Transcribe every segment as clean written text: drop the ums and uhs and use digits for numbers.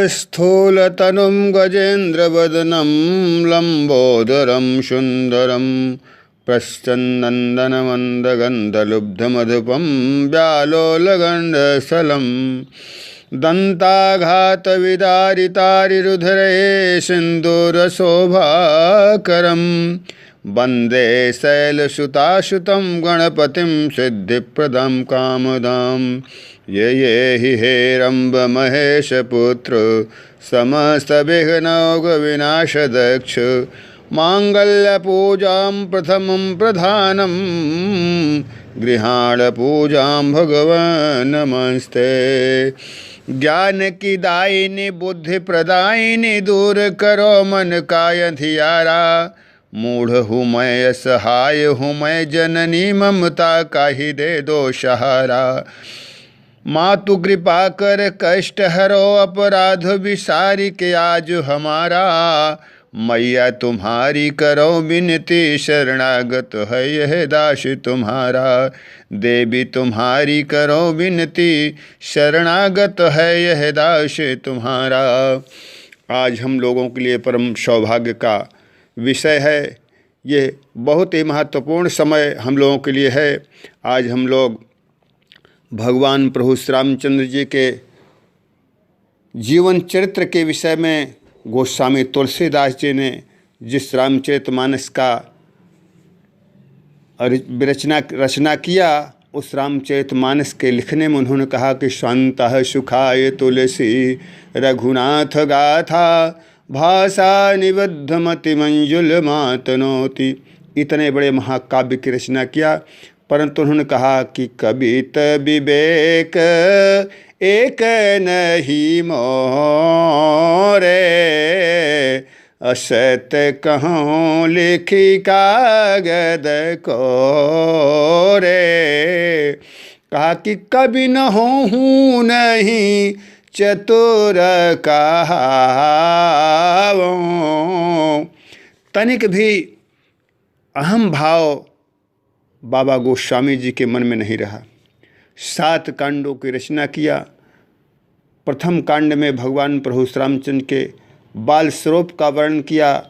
स्थूलतनुं गजेन्द्रवदनं लम्बोदरं सुन्दरं प्रच्छन्नन्दनमन्दगन्धलुब्धमधुपं व्यालोलगण्डस्थलं दन्ताघातविदारितारिरुधिरे सिन्दूरशोभाकरं वन्दे शैलसुताशुतं गणपतिं सिद्धिप्रदं कामदां ये हि हेरम्बमहेशपुत्र समस्तविघ्नौघविनाशदक्ष माङ्गल्यपूजां प्रथमं प्रधानं गृहाणपूजां भगवन् नमस्ते। ज्ञान की दायिनी बुद्धि प्रदायिनी दूर करो मन का अंधियारा। मूढ़ हूँ मैं असहाय हूँ मैं जननी ममता का ही दे दो सहारा। मातु कृपा कर कष्ट हरो अपराध विसारी के आज हमारा। मैया तुम्हारी करो विनती शरणागत है यह दास तुम्हारा। देवी तुम्हारी करो विनती शरणागत है यह दास तुम्हारा। आज हम लोगों के लिए परम सौभाग्य का विषय है। ये बहुत ही महत्वपूर्ण समय हम लोगों के लिए है। आज हम लोग भगवान प्रभु श्री रामचंद्र जी के जीवन चरित्र के विषय में गोस्वामी तुलसीदास जी ने जिस रामचरितमानस का रचना किया, उस रामचरितमानस के लिखने में उन्होंने कहा कि शांतः सुखाय तुलसी रघुनाथ गाथा भाषा निबद्धमति मंजुल मातनोति। इतने बड़े महाकाव्य की रचना किया, परंतु उन्होंने कहा कि कवित विवेक एक नहीं मोरे। असत कहूँ लिखी कागद को रे। कहा कि कवि न हूँ नहीं चतुर कहावों। तनिक भी अहम भाव बाबा गोस्वामी जी के मन में नहीं रहा। 7 कांडों की रचना किया। प्रथम कांड में भगवान प्रभु श्री रामचंद्र के बाल स्वरूप का वर्णन किया।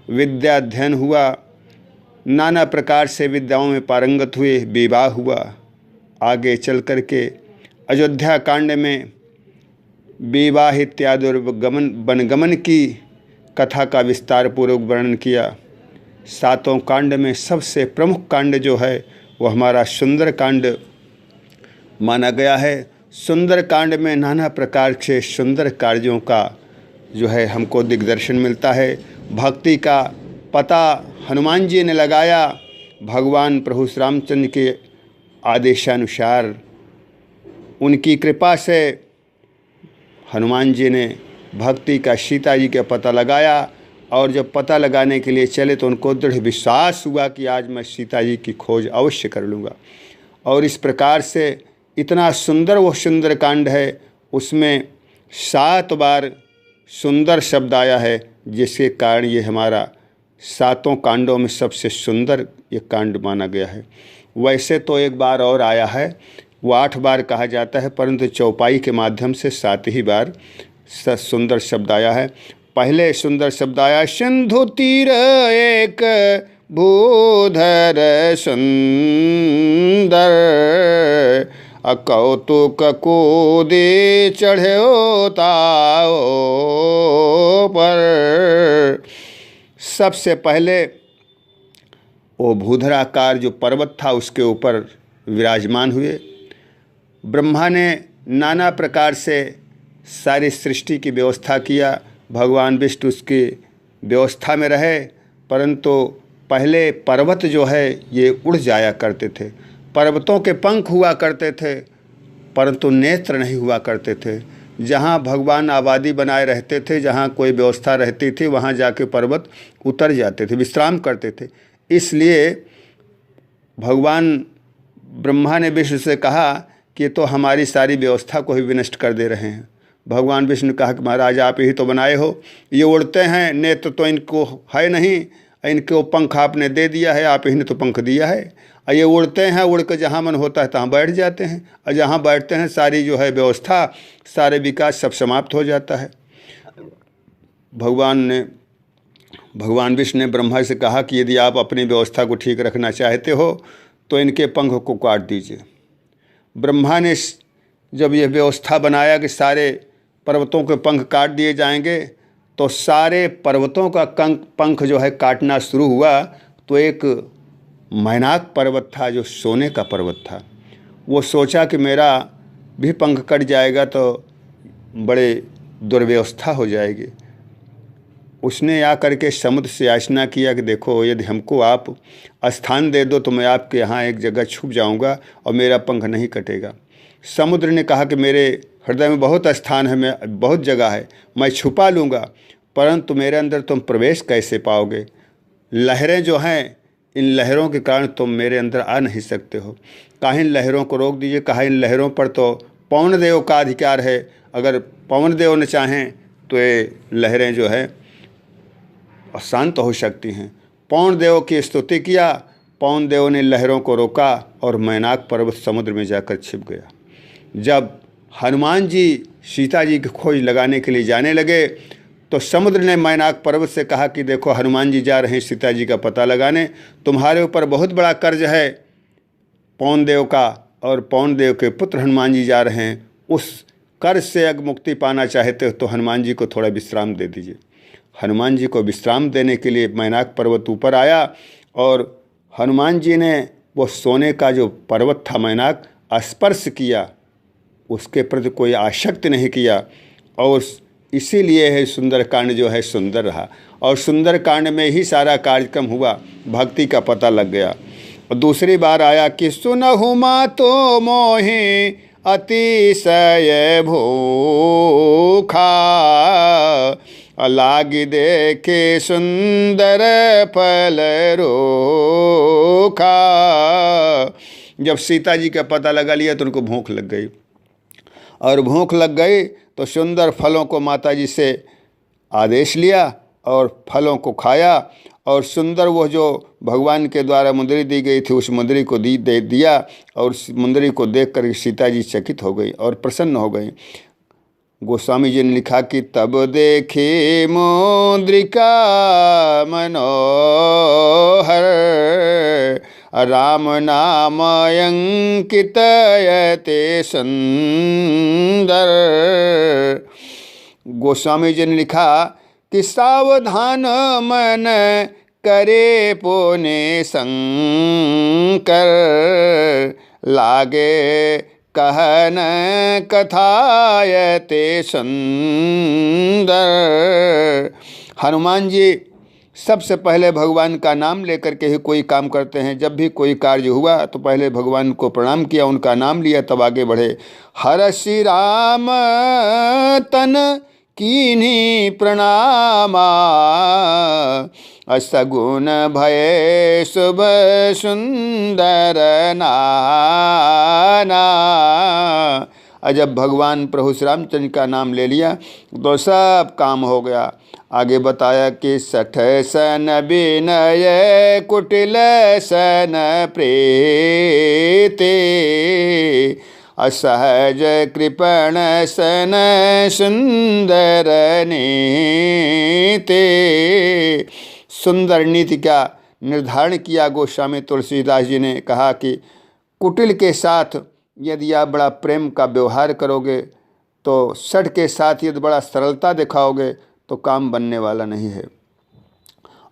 विद्या अध्ययन हुआ, नाना प्रकार से विद्याओं में पारंगत हुए, विवाह हुआ। आगे चल कर के अयोध्या कांड में विवाह इत्यादि और वनगमन की कथा का विस्तार पूर्वक वर्णन किया। 7 कांड में सबसे प्रमुख कांड जो है वो हमारा सुंदर कांड माना गया है। सुंदर कांड में नाना प्रकार के सुंदर कार्यों का जो है हमको दिग्दर्शन मिलता है। भक्ति का पता हनुमान जी ने लगाया। भगवान प्रभु श्री रामचंद्र के आदेशानुसार उनकी कृपा से हनुमान जी ने भक्ति का सीता जी का पता लगाया, और जब पता लगाने के लिए चले तो उनको दृढ़ विश्वास हुआ कि आज मैं सीता जी की खोज अवश्य कर लूँगा। और इस प्रकार से इतना सुंदर वो सुंदर कांड है, उसमें 7 बार सुंदर शब्द आया है, जिसके कारण ये हमारा 7 कांडों में सबसे सुंदर ये कांड माना गया है। वैसे तो एक बार और आया है, वो 8 बार कहा जाता है, परंतु चौपाई के माध्यम से 7 ही बार सुंदर शब्द आया है। पहले सुंदर शब्द आया सिंधु तीर एक भूधर सुंदर। कौतुक कूदे चढ़ो ताओ पर। सबसे पहले वो भूधराकार जो पर्वत था उसके ऊपर विराजमान हुए। ब्रह्मा ने नाना प्रकार से सारी सृष्टि की व्यवस्था किया। भगवान विष्णु उसकी व्यवस्था में रहे, परंतु पहले पर्वत जो है ये उड़ जाया करते थे। पर्वतों के पंख हुआ करते थे, परंतु नेत्र नहीं हुआ करते थे। जहाँ भगवान आबादी बनाए रहते थे, जहाँ कोई व्यवस्था रहती थी, वहाँ जाके पर्वत उतर जाते थे, विश्राम करते थे। इसलिए भगवान ब्रह्मा ने विष्णु से कहा कि तो हमारी सारी व्यवस्था को ही विनष्ट कर दे रहे हैं। भगवान विष्णु ने कहा कि महाराज आप ही तो बनाए हो, ये उड़ते हैं, नेत्र तो इनको है नहीं, इनको पंख आपने दे दिया है, आप ही ने तो पंख दिया है। और ये उड़ते हैं, उड़ कर जहाँ मन होता है तहाँ बैठ जाते हैं, और जहाँ बैठते हैं सारी जो है व्यवस्था, सारे विकास सब समाप्त हो जाता है। भगवान विष्णु ने ब्रह्मा से कहा कि यदि आप अपनी व्यवस्था को ठीक रखना चाहते हो तो इनके पंख को काट दीजिए। ब्रह्मा ने जब यह व्यवस्था बनाया कि सारे पर्वतों के पंख काट दिए जाएंगे, तो सारे पर्वतों का पंख जो है काटना शुरू हुआ। तो एक मैनाक पर्वत था जो सोने का पर्वत था, वो सोचा कि मेरा भी पंख कट जाएगा तो बड़े दुर्व्यवस्था हो जाएगी। उसने आकर के समुद्र से याचना किया कि देखो, यदि हमको आप स्थान दे दो तो मैं आपके यहाँ एक जगह छुप जाऊँगा और मेरा पंख नहीं कटेगा। समुद्र ने कहा कि मेरे हृदय में बहुत स्थान है, मैं बहुत जगह है, मैं छुपा लूँगा, परंतु मेरे अंदर तुम प्रवेश कैसे पाओगे? लहरें जो हैं, इन लहरों के कारण तुम मेरे अंदर आ नहीं सकते हो। कहा इन लहरों को रोक दीजिए। कहा इन लहरों पर तो पवन देव का अधिकार है, अगर पवन देव न चाहें तो ये लहरें जो है शांत हो सकती हैं। पवन देव की स्तुति किया, पवन देव ने लहरों को रोका और मैनाक पर्वत समुद्र में जाकर छिप गया। जब हनुमान जी सीता जी की खोज लगाने के लिए जाने लगे तो समुद्र ने मैनाक पर्वत से कहा कि देखो, हनुमान जी जा रहे हैं सीता जी का पता लगाने, तुम्हारे ऊपर बहुत बड़ा कर्ज है पवन देव का, और पवन देव के पुत्र हनुमान जी जा रहे हैं, उस कर्ज से अगर मुक्ति पाना चाहते हो तो हनुमान जी को थोड़ा विश्राम दे दीजिए। हनुमान जी को विश्राम देने के लिए मैनाक पर्वत ऊपर आया और हनुमान जी ने वो सोने का जो पर्वत था मैनाक स्पर्श किया, उसके प्रति कोई आसक्ति नहीं किया, और इसीलिए है सुंदरकांड जो है सुंदर रहा। और सुंदरकांड में ही सारा कार्यक्रम हुआ, भक्ति का पता लग गया। और दूसरी बार आया कि सुनहु मातो मोहि अतिशय भूखा, लागी देखे सुंदर फल रोखा। जब सीता जी का पता लगा लिया तो उनको भूख लग गई, और भूख लग गई तो सुंदर फलों को माता जी से आदेश लिया और फलों को खाया। और सुंदर वो जो भगवान के द्वारा मुंदरी दी गई थी उस मुंदरी को दे दिया, और उस मुंदरी को देख कर सीता जी चकित हो गई और प्रसन्न हो गई। गोस्वामी जी ने लिखा कि तब देखे मुद्रिका मनोहर, राम नाम अंकित यते सुंदर। गोस्वामी जी ने लिखा कि सावधान मन करे पुण्य शंकर, लागे कहन कथायते सुंदर। हनुमान जी सबसे पहले भगवान का नाम लेकर के ही कोई काम करते हैं। जब भी कोई कार्य हुआ तो पहले भगवान को प्रणाम किया, उनका नाम लिया, तब आगे बढ़े। हर श्री राम तन कीन्ही प्रणामा, असगुन भय शुभ सुंदर नाना। जब भगवान प्रभु श्री रामचंद्र का नाम ले लिया तो सब काम हो गया। आगे बताया कि सठ सन विनय कुटिल सन प्रीति, असहज कृपण सन सुंदर नीति। सुंदर नीति का निर्धारण किया गोस्वामी तुलसीदास जी ने। कहा कि कुटिल के साथ यदि आप बड़ा प्रेम का व्यवहार करोगे, तो सठ के साथ यदि बड़ा सरलता दिखाओगे तो काम बनने वाला नहीं है।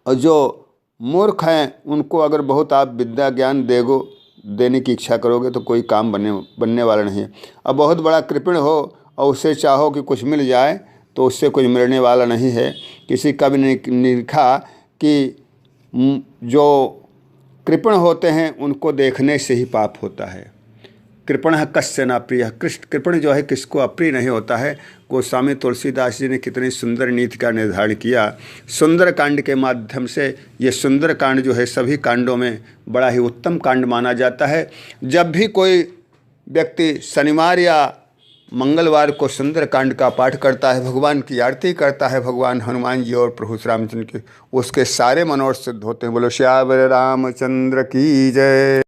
और जो मूर्ख हैं उनको अगर बहुत आप विद्या ज्ञान देने की इच्छा करोगे तो कोई काम बनने वाला नहीं है। अब बहुत बड़ा कृपण हो और उससे चाहो कि कुछ मिल जाए तो उससे कुछ मिलने वाला नहीं है। किसी कवि ने लिखा कि जो कृपण होते हैं उनको देखने से ही पाप होता है। कृपण कस्य न प्रिय, कृष्ण कृपण जो है किसको अप्रिय नहीं होता है। गोस्वामी तुलसीदास जी ने कितनी सुंदर नीति का निर्धारण किया सुंदर कांड के माध्यम से। ये सुंदर कांड जो है सभी कांडों में बड़ा ही उत्तम कांड माना जाता है। जब भी कोई व्यक्ति शनिवार या मंगलवार को सुंदर कांड का पाठ करता है, भगवान की आरती करता है, भगवान हनुमान जी और प्रभु श्री रामचंद्र की, उसके सारे मनोरथ सिद्ध होते हैं। बोलो श्यावर रामचंद्र की जय।